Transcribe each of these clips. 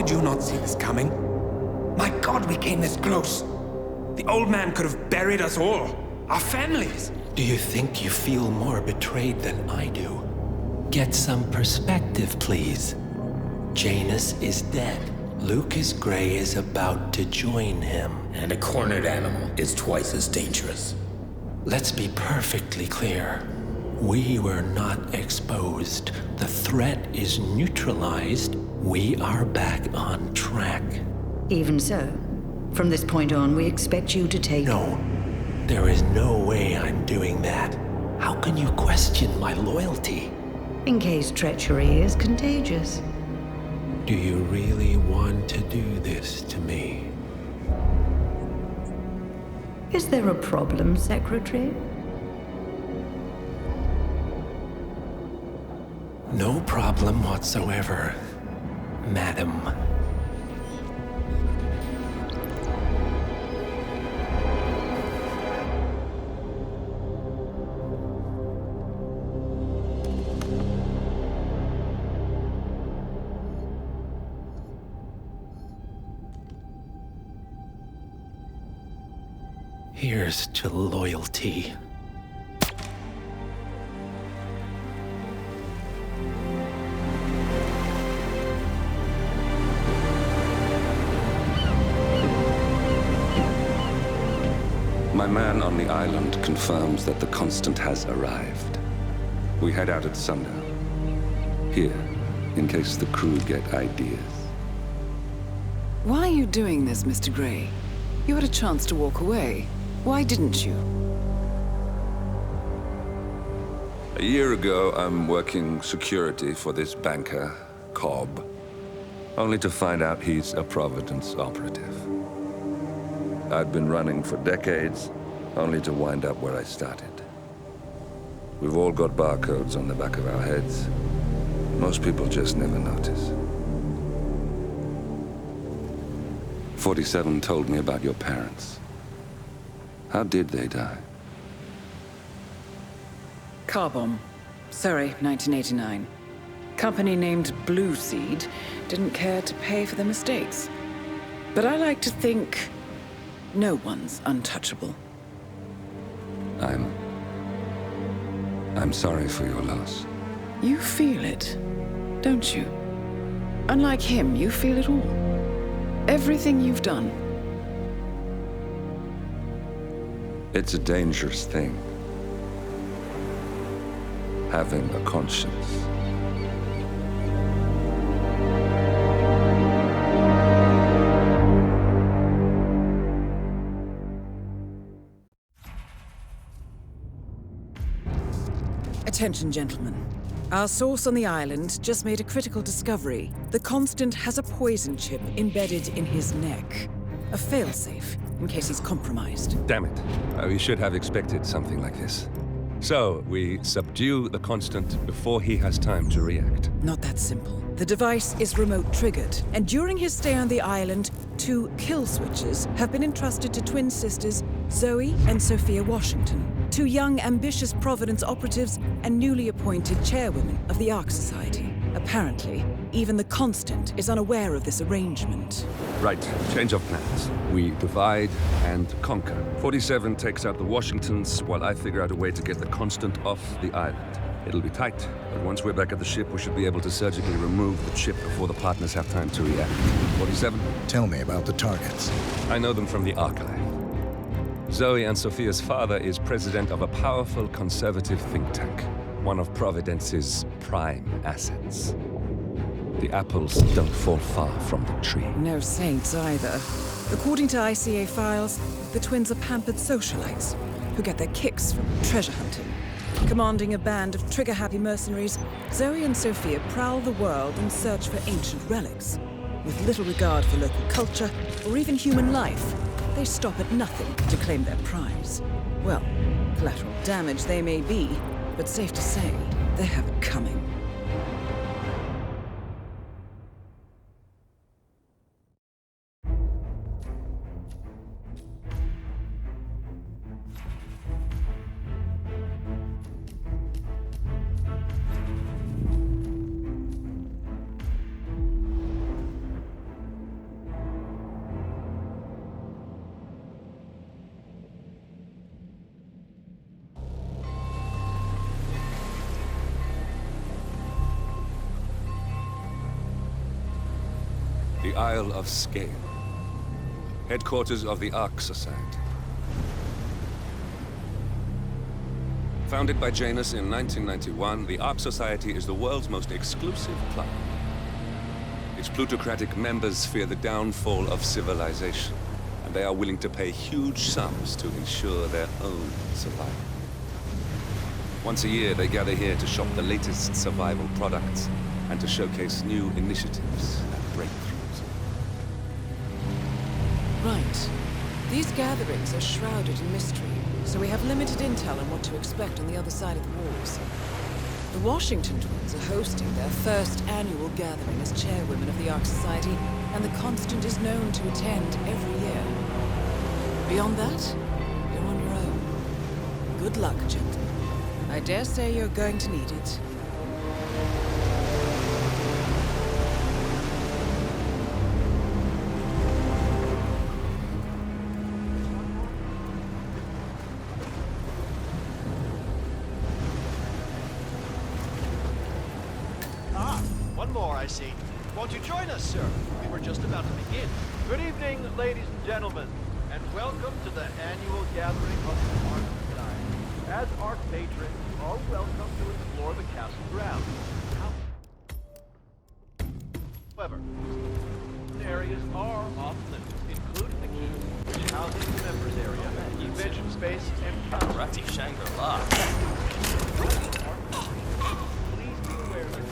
Did you not see this coming? My God, we came this close. The old man could have buried us all. Our families. Do you think you feel more betrayed than I do? Get some perspective, please. Janus is dead. Lucas Gray is about to join him. And a cornered animal is twice as dangerous. Let's be perfectly clear. We were not exposed. The threat is neutralized. We are back on track. Even so, from this point on, we expect you to take... No, there is no way I'm doing that. How can you question my loyalty? In case treachery is contagious. Do you really want to do this to me? Is there a problem, Secretary? No problem whatsoever, Madam. Here's to loyalty. My man on the island confirms that the Constant has arrived. We head out at sundown. Here, in case the crew get ideas. Why are you doing this, Mr. Gray? You had a chance to walk away. Why didn't you? A year ago, I'm working security for this banker, Cobb, only to find out he's a Providence operative. I'd been running for decades, only to wind up where I started. We've all got barcodes on the back of our heads. Most people just never notice. 47 told me about your parents. How did they die? Car bomb. Surrey, 1989. Company named Blue Seed didn't care to pay for their mistakes. But I like to think no one's untouchable. I'm sorry for your loss. You feel it, don't you? Unlike him, you feel it all. Everything you've done. It's a dangerous thing. Having a conscience. Attention, gentlemen. Our source on the island just made a critical discovery. The Constant has a poison chip embedded in his neck. A failsafe, in case he's compromised. Damn it. We should have expected something like this. So, we subdue the Constant before he has time to react. Not that simple. The device is remote-triggered, and during his stay on the island, 2 kill switches have been entrusted to twin sisters Zoe and Sophia Washington, 2 young, ambitious Providence operatives and newly appointed chairwomen of the Ark Society. Apparently, even the Constant is unaware of this arrangement. Right, change of plans. We divide and conquer. 47 takes out the Washingtons, while I figure out a way to get the Constant off the island. It'll be tight, but once we're back at the ship, we should be able to surgically remove the chip before the partners have time to react. 47? Tell me about the targets. I know them from the archive. Zoe and Sophia's father is president of a powerful conservative think tank, one of Providence's prime assets. The apples don't fall far from the tree. No saints either. According to ICA files, the twins are pampered socialites who get their kicks from treasure hunting. Commanding a band of trigger-happy mercenaries, Zoe and Sophia prowl the world in search for ancient relics. With little regard for local culture or even human life, they stop at nothing to claim their prize. Well, collateral damage they may be, but safe to say, they have it coming. the Isle of Skane, headquarters of the Ark Society. Founded by Janus in 1991, the Ark Society is the world's most exclusive club. Its plutocratic members fear the downfall of civilization, and they are willing to pay huge sums to ensure their own survival. Once a year, they gather here to shop the latest survival products and to showcase new initiatives and breakthroughs. Right. These gatherings are shrouded in mystery, so we have limited intel on what to expect on the other side of the walls. The Washington twins are hosting their first annual gathering as chairwomen of the Ark Society, and the Constant is known to attend every year. Beyond that, you're on your own. Good luck, gentlemen. I dare say you're going to need it. One more, I see. Won't you join us, sir? We were just about to begin. Good evening, ladies and gentlemen, and welcome to the annual gathering of the Ark Society. As Ark patrons, you are welcome to explore the castle grounds. However, areas are off-limits, including the keys, which houses the members area, convention space, and counter. Shangri-La. Please be aware that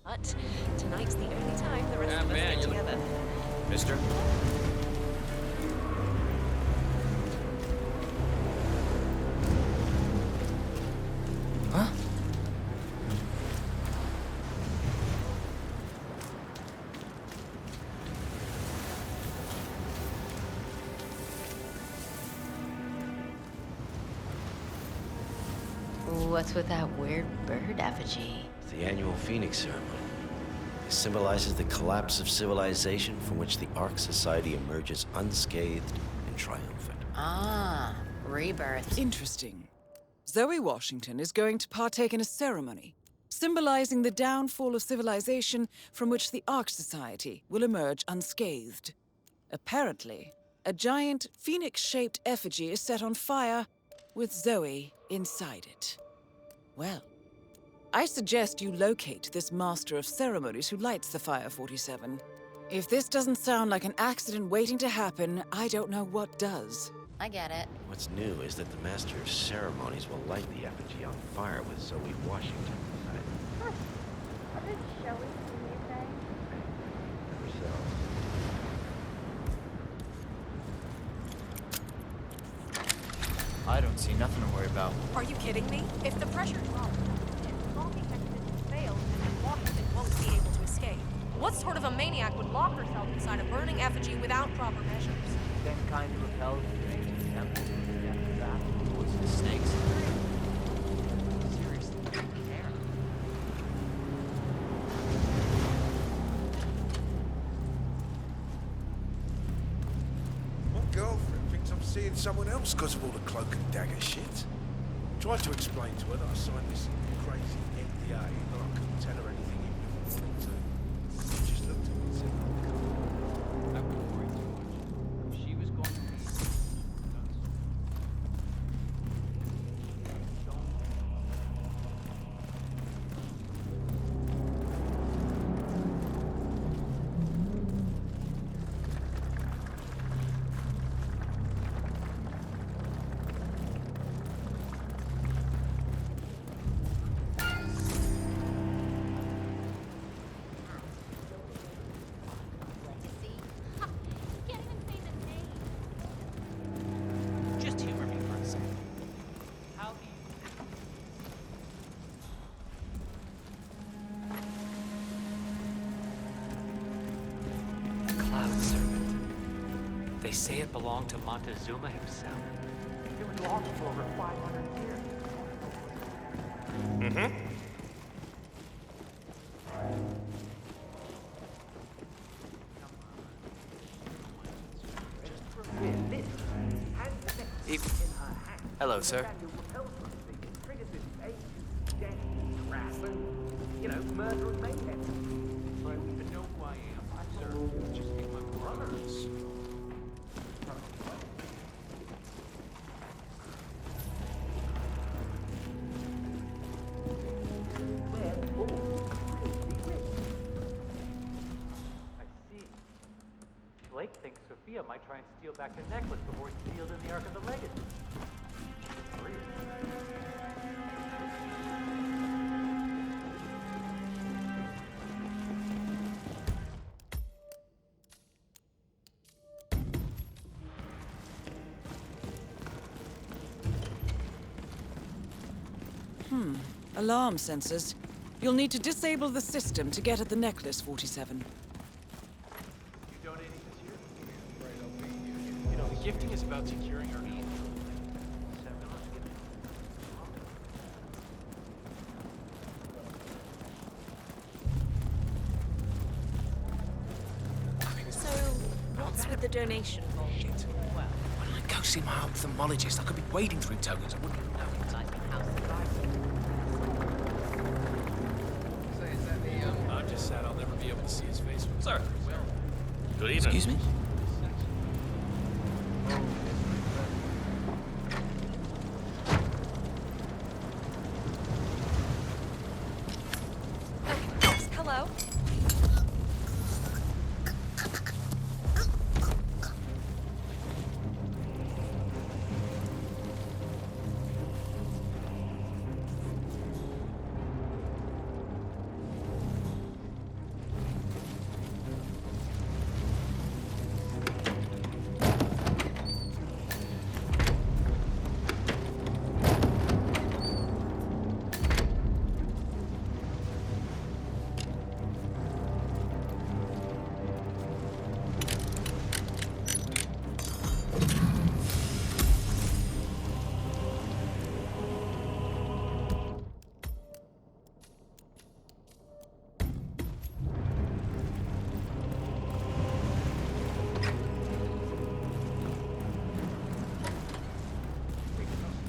But tonight's the only time the rest of us get together. Mister? Huh? What's with that weird bird effigy? It's the annual Phoenix ceremony. It symbolizes the collapse of civilization from which the Ark Society emerges unscathed and triumphant. Ah, rebirth. Interesting. Zoe Washington is going to partake in a ceremony, symbolizing the downfall of civilization from which the Ark Society will emerge unscathed. Apparently, a giant phoenix-shaped effigy is set on fire, with Zoe inside it. Well, I suggest you locate this master of ceremonies who lights the Fire 47. If this doesn't sound like an accident waiting to happen, I don't know what does. I get it. What's new is that the Master of Ceremonies will light the effigy on fire with Zoe Washington beside it. What is Shelly saying? I don't see nothing to worry about. Are you kidding me? If the pressure drops, the locking mechanism fails, and Washington won't be able to escape. What sort of a maniac would lock herself inside a burning effigy without proper measures? Same kind of repels the temple. After that, what's the stakes? Seriously, I don't care. My girlfriend thinks I'm seeing someone else because of all the cloak and dagger shit. Tried to explain to her that I signed this crazy NDA, but I couldn't tell her anything even if I wanted to. She just looked at me and said, I wouldn't worry too much. If she was going to leave, They say it belonged to Montezuma himself. It was lost for over 500 years. Mm-hmm. Hello, sir. You know, murder and mayhem. I don't even know who I am, sir. Just think my brothers. I see. Blake thinks Sophia might try and steal back the necklace before it's sealed in the Ark of the Legacy. Alarm sensors. You'll need to disable the system to get at the necklace, 47. You donating this year? You know, the gifting is about securing our needs. So, what's with the donation vault? Shit. Well, when I go see my ophthalmologist, I could be wading through tokens. I wouldn't even know. I'm just sad I'll never be able to see his face. Sir. Good evening. Excuse me? Hello?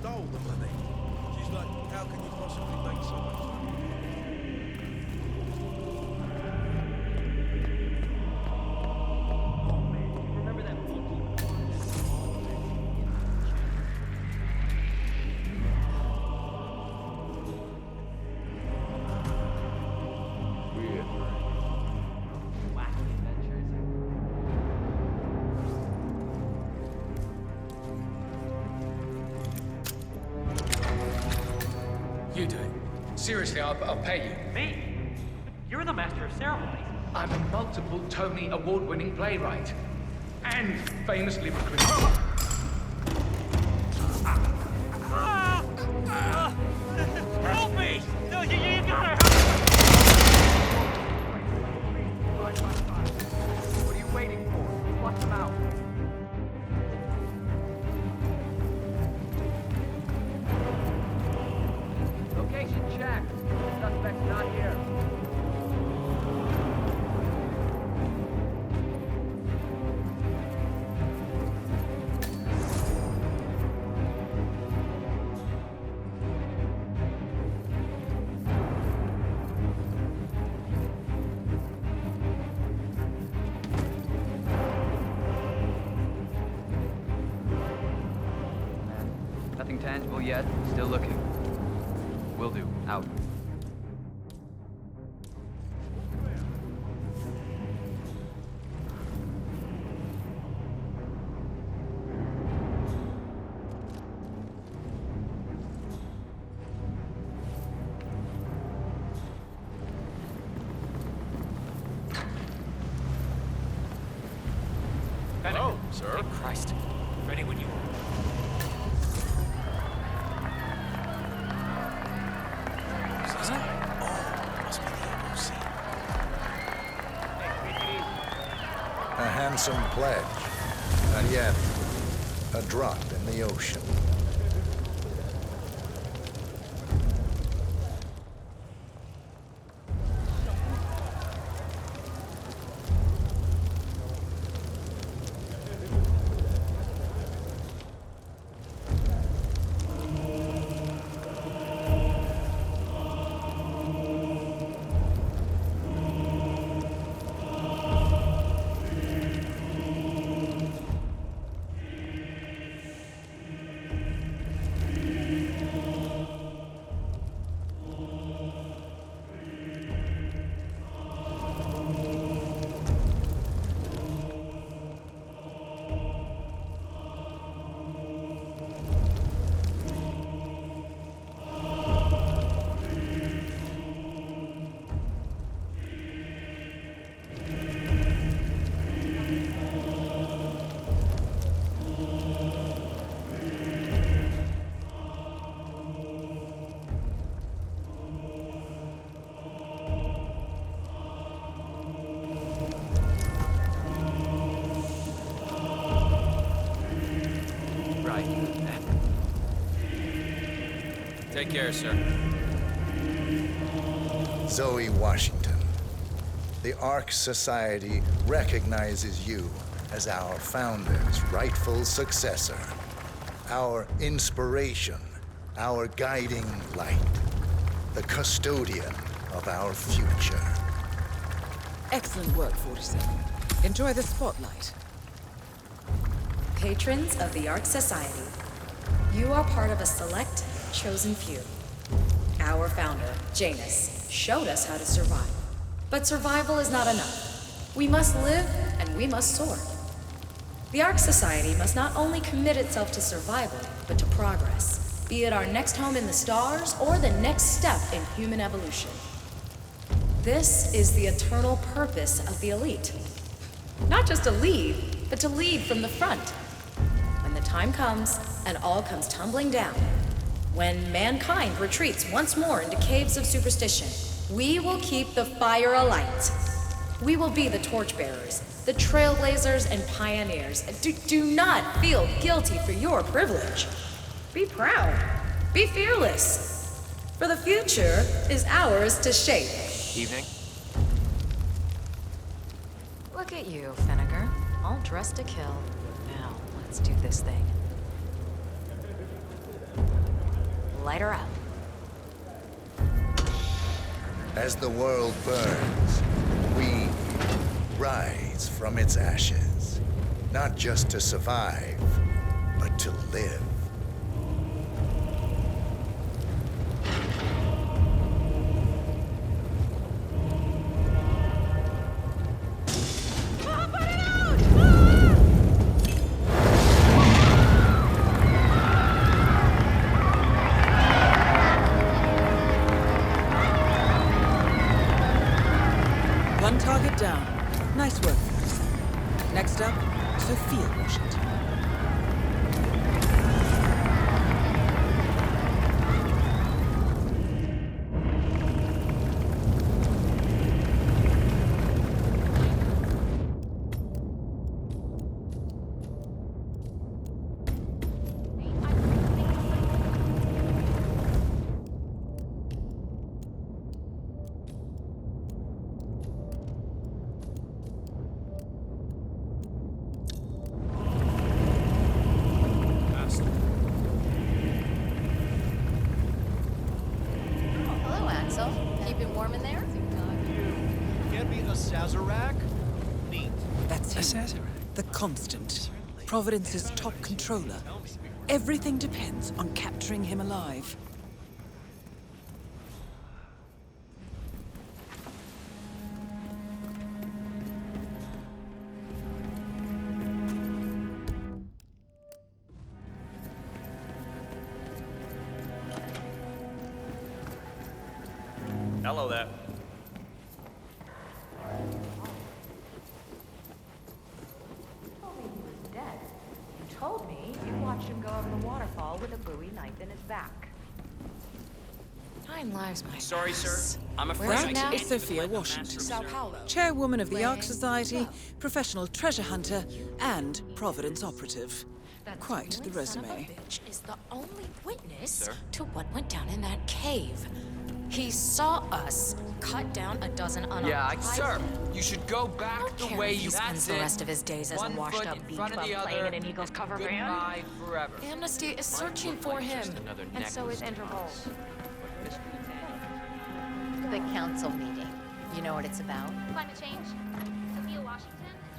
Stole the money. She's like, how can you possibly make so much money? Remember that monkey? Weird. Wacky adventures. You do it. Seriously, I'll pay you. Me? You're the master of ceremonies. I'm a multiple Tony award-winning playwright. And famously recruited. Help me! No, you gotta help! What are you waiting for? Flush them out. Location check. Suspect's not here. Nothing tangible yet. Still looking. Will do. Out. Hello, sir. Good Christ. Ready when you are. A handsome pledge. Not yet. A drop in the ocean. Take care, sir. Zoe Washington. The Ark Society recognizes you as our founder's rightful successor, our inspiration, our guiding light, the custodian of our future. Excellent work, 47. Enjoy the spotlight. Patrons of the Ark Society, you are part of a select, chosen few. Our founder, Janus, showed us how to survive. But survival is not enough. We must live and we must soar. The Ark Society must not only commit itself to survival, but to progress, be it our next home in the stars or the next step in human evolution. This is the eternal purpose of the elite. Not just to lead, but to lead from the front. When the time comes and all comes tumbling down, when mankind retreats once more into caves of superstition, we will keep the fire alight. We will be the torchbearers, the trailblazers and pioneers. Do not feel guilty for your privilege. Be proud. Be fearless. For the future is ours to shape. Evening. Look at you, Finnegar. All dressed to kill. Now, let's do this thing. Light her up. As the world burns, we rise from its ashes, not just to survive, but to live. One target down. Nice work. Next up, Sophia Washington. Hello, Axel. Keeping warm in there? Get me a Sazerac? Neat. That's him. The Constant. Providence's top controller. Everything depends on capturing him alive. Hello there. Dead. You told me you watched him go over the waterfall with a Bowie knife in his back. Nine lives, my Sorry, sir. I'm afraid That is Sophia Washington, Sao Paulo. chairwoman of the Ark Society, professional treasure hunter, and Providence operative. Quite the resume. Bitch is the only witness to what went down in that cave. He saw us cut down a dozen unarmed. Yeah, sir, you should go back Don't the care way if he you... spends the rest of his days as a One foot washed-up in beach front of bum the playing other. in an Eagles cover band. Goodbye forever. Amnesty is searching for him, and so is Interpol. The council meeting. You know what it's about? Climate change. Sophia Washington. James.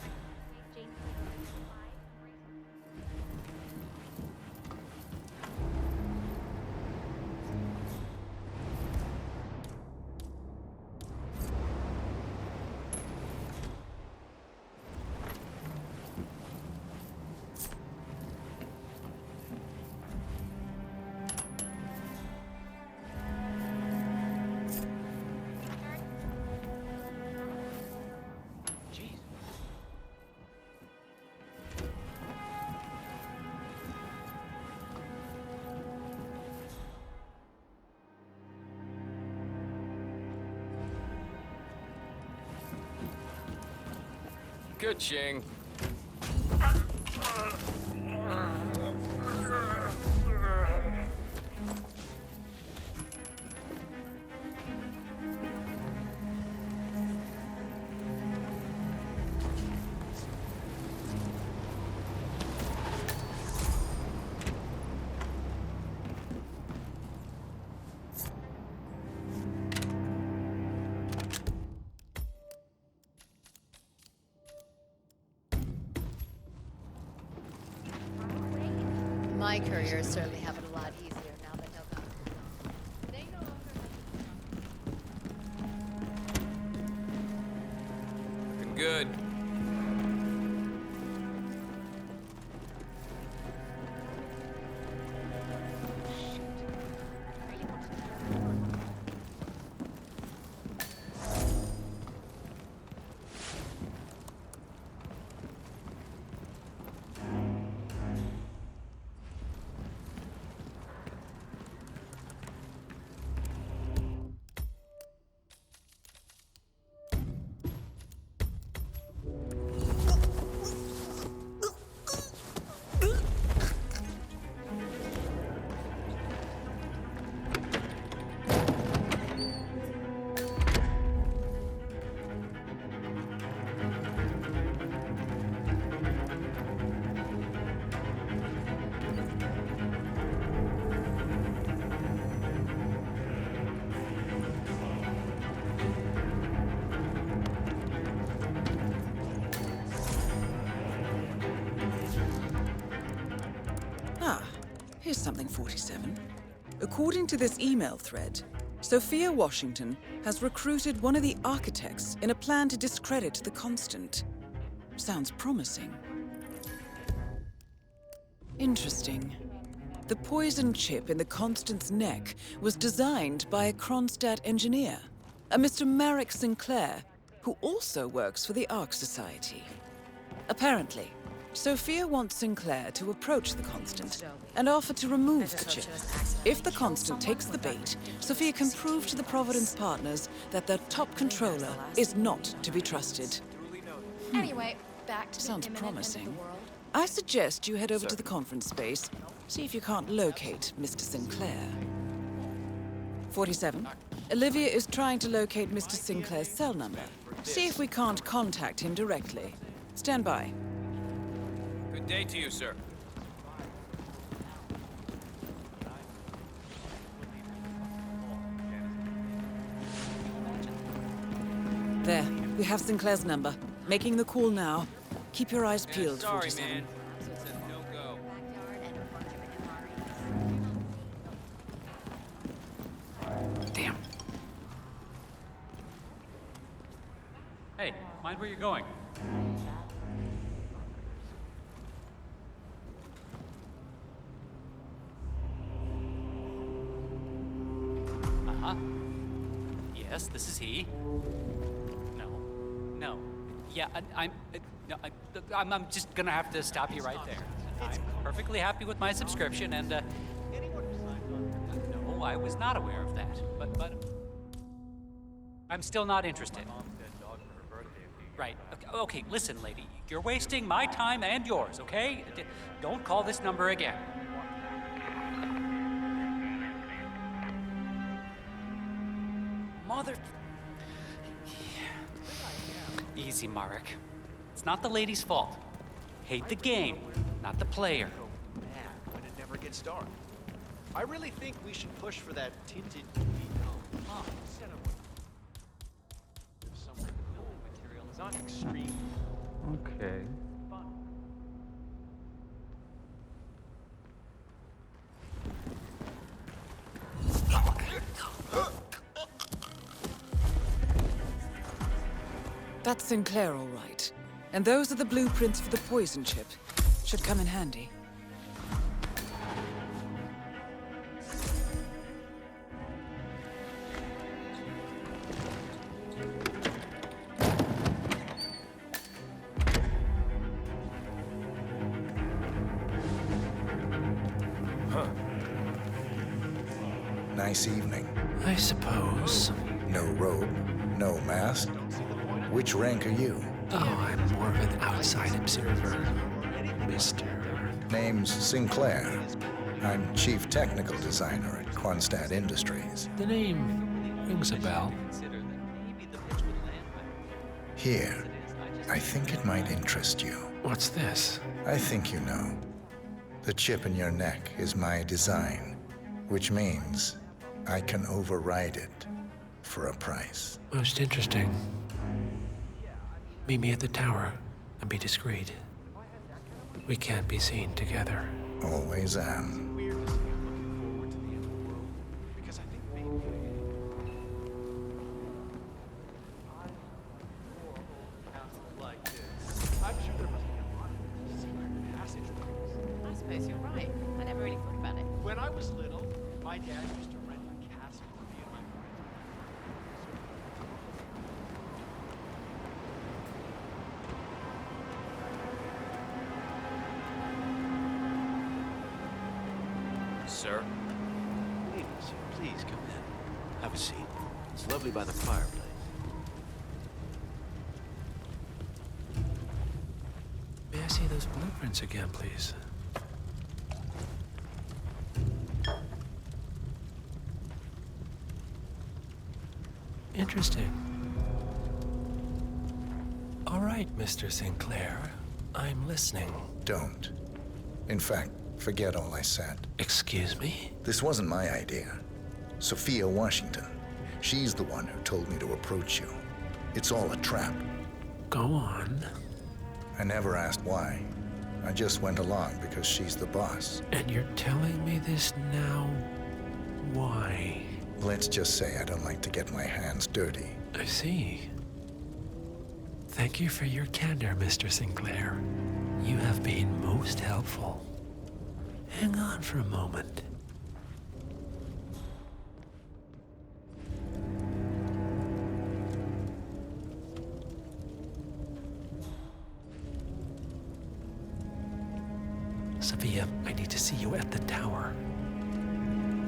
Good, Ching. My career is certainly having a lot easier now that he'll gone. They no longer... Looking good. Here's something, 47. According to this email thread, Sophia Washington has recruited one of the architects in a plan to discredit the Constant. Sounds promising. Interesting. The poison chip in the Constant's neck was designed by a Kronstadt engineer, a Mr. Marek Sinclair, who also works for the Ark Society. Apparently, Sophia wants Sinclair to approach the Constant and offer to remove the chip. If the Constant takes the bait, Sophia can prove to the Providence partners that their top controller is not to be trusted. Anyway, back to Sounds the imminent promising. end of the world. I suggest you head over to the conference space, see if you can't locate Mr. Sinclair. 47. Olivia is trying to locate Mr. Sinclair's cell number. See if we can't contact him directly. Stand by. Good day to you, sir. There, we have Sinclair's number. Making the call now. Keep your eyes peeled, Sorry, 47. man. It's a no-go. Damn. Hey, mind where you're going. Uh-huh. Yes, this is he. No. No. Yeah, I'm just gonna have to stop you right there. I'm perfectly happy with my subscription, and, no, No, I was not aware of that. But I'm still not interested. Right. Okay, listen, lady. You're wasting my time and yours, okay? Don't call this number again. Mother... Easy, Marek. It's not the lady's fault. Hate the game, not the player. Man, when it never gets dark. I really think we should push for that tinted Huh. Some of the building material is not extreme. Okay. That's Sinclair, all right. And those are the blueprints for the poison chip. Should come in handy. Nice evening. I suppose. No robe, no mask. Which rank are you? Oh, I'm more of an outside observer, Mr. Name's Sinclair. I'm Chief Technical Designer at Quonset Industries. The name rings a bell. Here, I think it might interest you. What's this? I think you know. The chip in your neck is my design, which means I can override it for a price. Most interesting. Meet me at the tower and be discreet. We can't be seen together. Always am. I'm sure there must be a lot of secret passageways. I suppose you're right. I never really thought about it. When I was little, my dad used to rent a castle for me and my friends. Sir? Good evening, sir. Please come in. Have a seat. It's lovely by the fireplace. May I see those blueprints again, please? Interesting. All right, Mr. Sinclair. I'm listening. Don't. In fact, forget all I said. Excuse me? This wasn't my idea. Sophia Washington. She's the one who told me to approach you. It's all a trap. Go on. I never asked why. I just went along because she's the boss. And you're telling me this now? Why? Let's just say I don't like to get my hands dirty. I see. Thank you for your candor, Mr. Sinclair. You have been most helpful. Hang on for a moment. Sophia, I need to see you at the tower.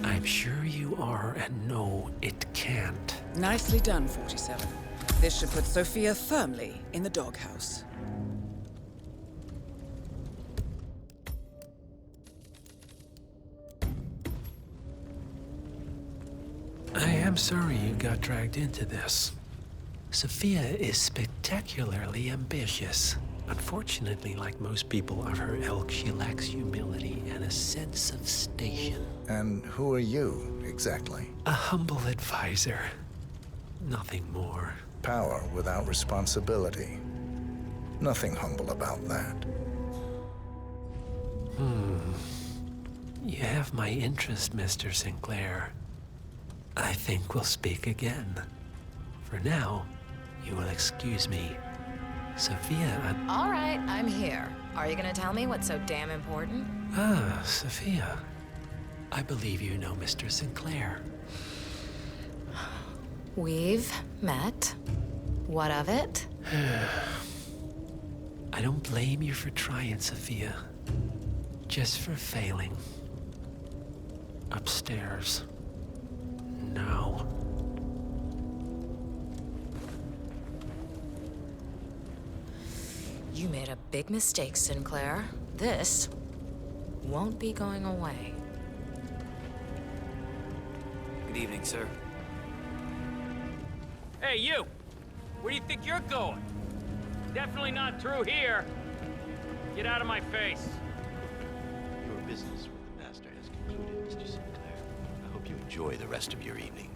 I'm sure you are, and no, it can't. Nicely done, 47. This should put Sophia firmly in the doghouse. I am sorry you got dragged into this. Sophia is spectacularly ambitious. Unfortunately, like most people of her ilk, she lacks humility and a sense of station. And who are you, exactly? A humble advisor. Nothing more. Power without responsibility. Nothing humble about that. You have my interest, Mr. Sinclair. I think we'll speak again. For now, you will excuse me. Sophia, All right, I'm here. Are you gonna tell me what's so damn important? Ah, Sophia. I believe you know Mr. Sinclair. We've met. What of it? I don't blame you for trying, Sophia. Just for failing. Upstairs. now. You made a big mistake, Sinclair. This won't be going away. Good evening, sir. Hey, you! Where do you think you're going? Definitely not through here. Get out of my face. Your business with the Master has concluded, Mr. Sinclair. I hope you enjoy the rest of your evening.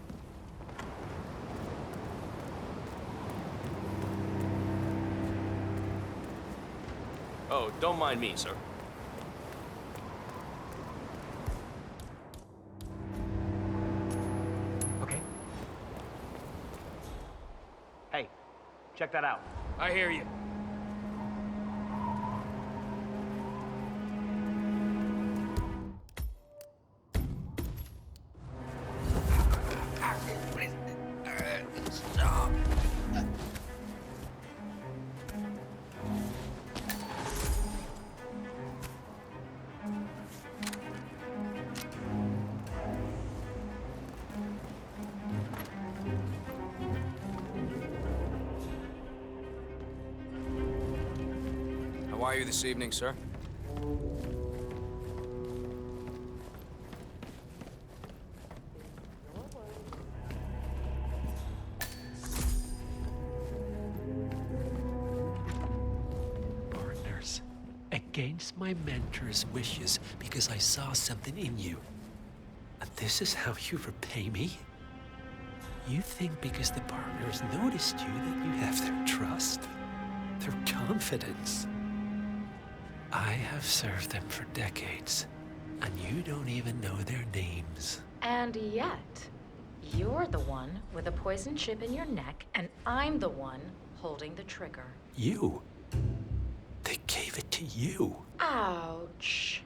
Oh, don't mind me, sir. Okay. Hey, check that out. I hear you. Stop. How are you this evening, sir? Partners, against my mentor's wishes, because I saw something in you. And this is how you repay me? You think because the partners noticed you that you have their trust, their confidence? I have served them for decades, and you don't even know their names. And yet, you're the one with a poison chip in your neck, and I'm the one holding the trigger. You? They gave it to you. Ouch.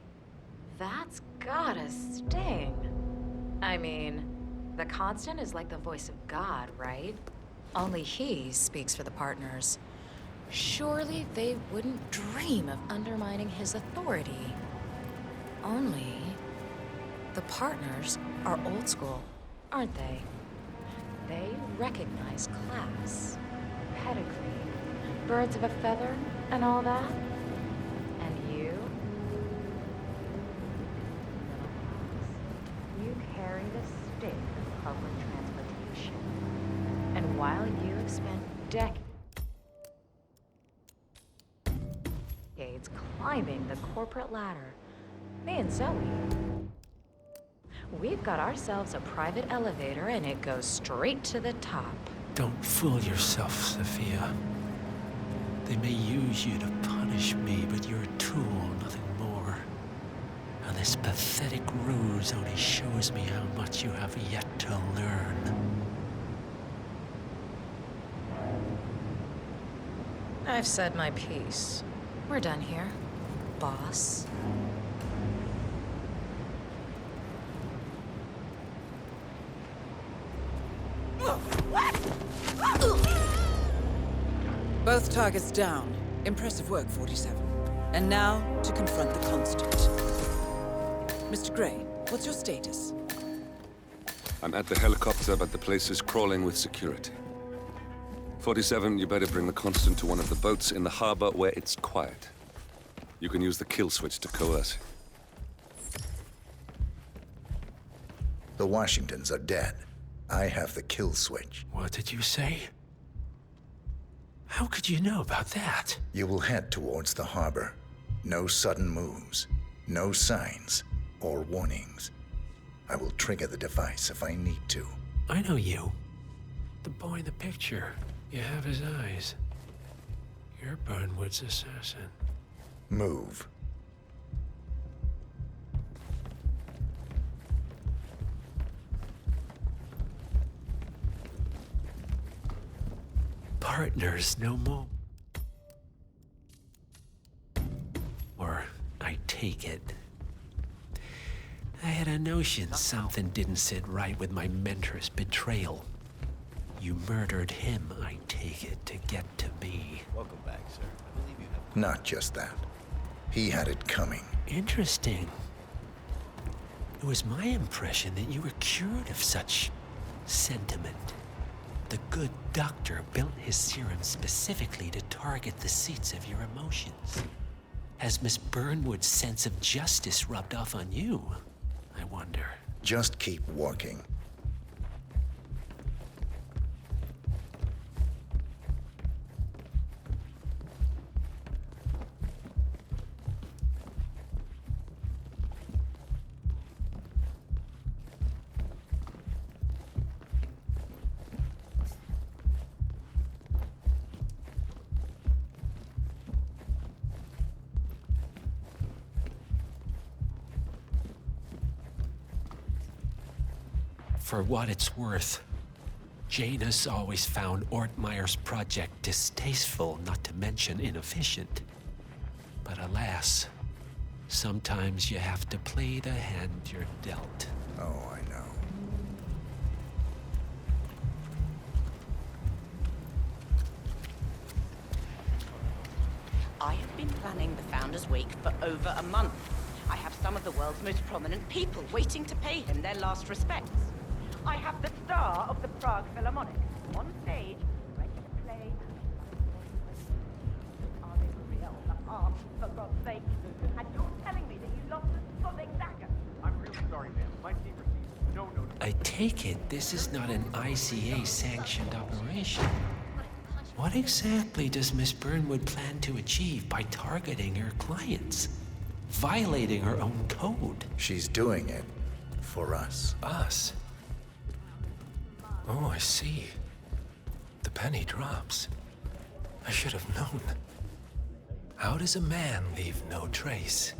That's gotta sting. I mean, the Constant is like the voice of God, right? Only he speaks for the partners. Surely they wouldn't dream of undermining his authority. Only the partners are old school, aren't they? They recognize class, pedigree, birds of a feather, and all that. And you carry the stake of public transportation. And while you have spent decades climbing the corporate ladder, me and Zoe, we've got ourselves a private elevator and it goes straight to the top. Don't fool yourself, Sophia. They may use you to punish me, but you're a tool, nothing more. And this pathetic ruse only shows me how much you have yet to learn. I've said my piece. We're done here, boss. Both targets down. Impressive work, 47. And now, to confront the Constant. Mr. Gray, what's your status? I'm at the helicopter, but the place is crawling with security. 47, you better bring the Constant to one of the boats in the harbor where it's quiet. You can use the kill switch to coerce it. The Washingtons are dead. I have the kill switch. What did you say? How could you know about that? You will head towards the harbor. No sudden moves, no signs or warnings. I will trigger the device if I need to. I know you. The boy in the picture. You have his eyes. You're Burnwood's assassin. Move. Partners no more. Or I take it. I had a notion something didn't sit right with my mentor's betrayal. You murdered him, I take it, to get to me. Welcome back, sir. I believe you have... Not just that. He had it coming. Interesting. It was my impression that you were cured of such Sentiment. The good doctor built his serum specifically to target the seats of your emotions. Has Miss Burnwood's sense of justice rubbed off on you? I wonder. Just keep walking. For what it's worth, Janus always found Ortmeyer's project distasteful, not to mention inefficient. But alas, sometimes you have to play the hand you're dealt. Oh, I know. I have been planning the Founders Week for over a month. I have some of the world's most prominent people waiting to pay him their last respects. I have the star of the Prague Philharmonic on stage, ready to play. Are they for real? The art, for God's sake. And you're telling me that you lost the full dagger. I'm really sorry, ma'am. My team received no notice. I take it this is not an ICA-sanctioned operation. What exactly does Miss Burnwood plan to achieve by targeting her clients? Violating her own code? She's doing it for us. Us? Oh, I see. The penny drops. I should have known. How does a man leave no trace?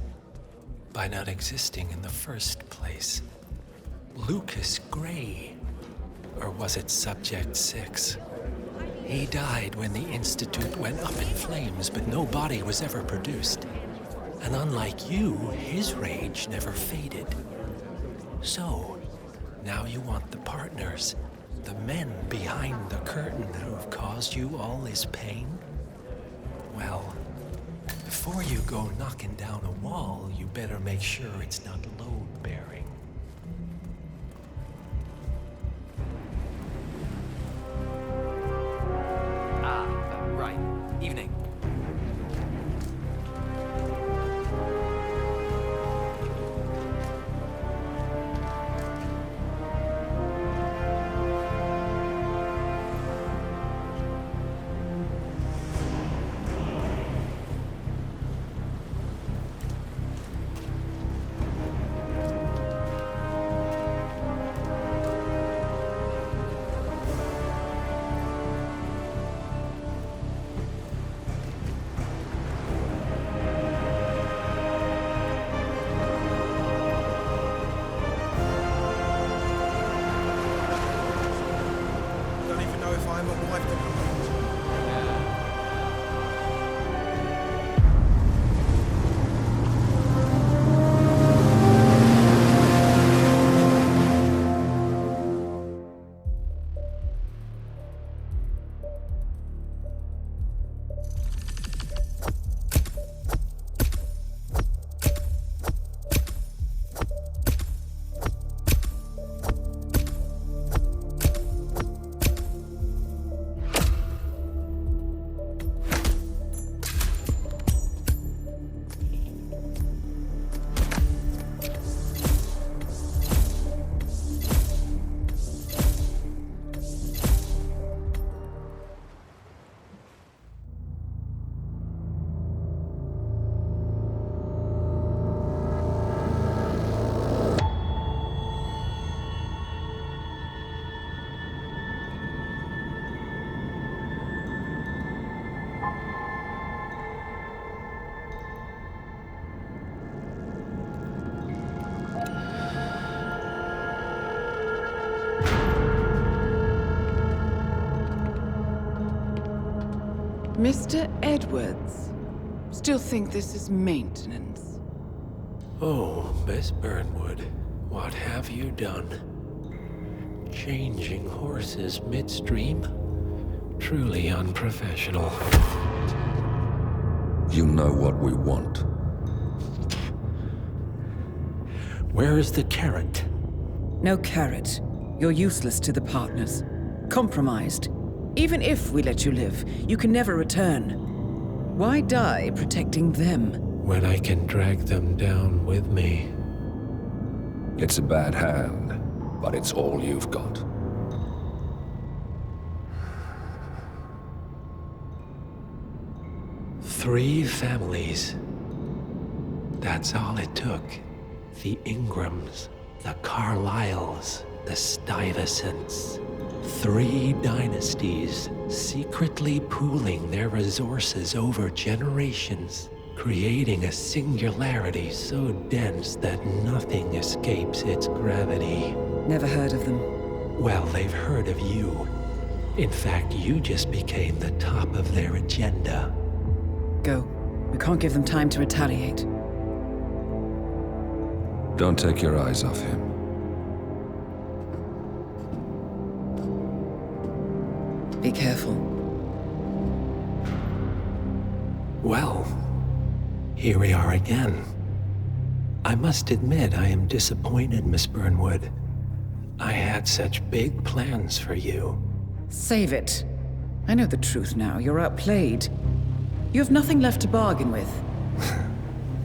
By not existing in the first place. Lucas Gray. Or was it Subject 6? He died when the Institute went up in flames, but no body was ever produced. And unlike you, his rage never faded. So, now you want the partners. The men behind the curtain who have caused you all this pain? Well, before you go knocking down a wall, you better make sure it's not load-bearing. Right. Evening. Mr. Edwards, still think this is maintenance? Oh, Miss Burnwood, what have you done? Changing horses midstream? Truly unprofessional. You know what we want. Where is the carrot? No carrot. You're useless to the partners. Compromised. Even if we let you live, you can never return. Why die protecting them? When I can drag them down with me. It's a bad hand, but it's all you've got. Three families. That's all it took. The Ingrams, the Carlyles, the Stuyvesants. 3 dynasties secretly pooling their resources over generations, creating a singularity so dense that nothing escapes its gravity. Never heard of them. Well, they've heard of you. In fact, you just became the top of their agenda. Go. We can't give them time to retaliate. Don't take your eyes off him. Be careful. Well, here we are again. I must admit I am disappointed, Miss Burnwood. I had such big plans for you. Save it. I know the truth now. You're outplayed. You have nothing left to bargain with.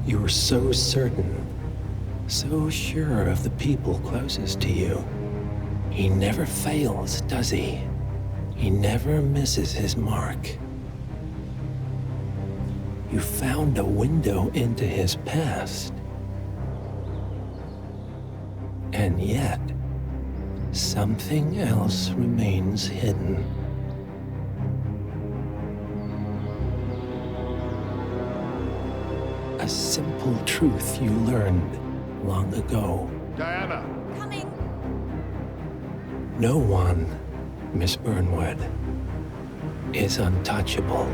You were so certain, so sure of the people closest to you. He never fails, does he? He never misses his mark. You found a window into his past. And yet, something else remains hidden. A simple truth you learned long ago. Diana! Coming! No one, Miss Burnwood, is untouchable.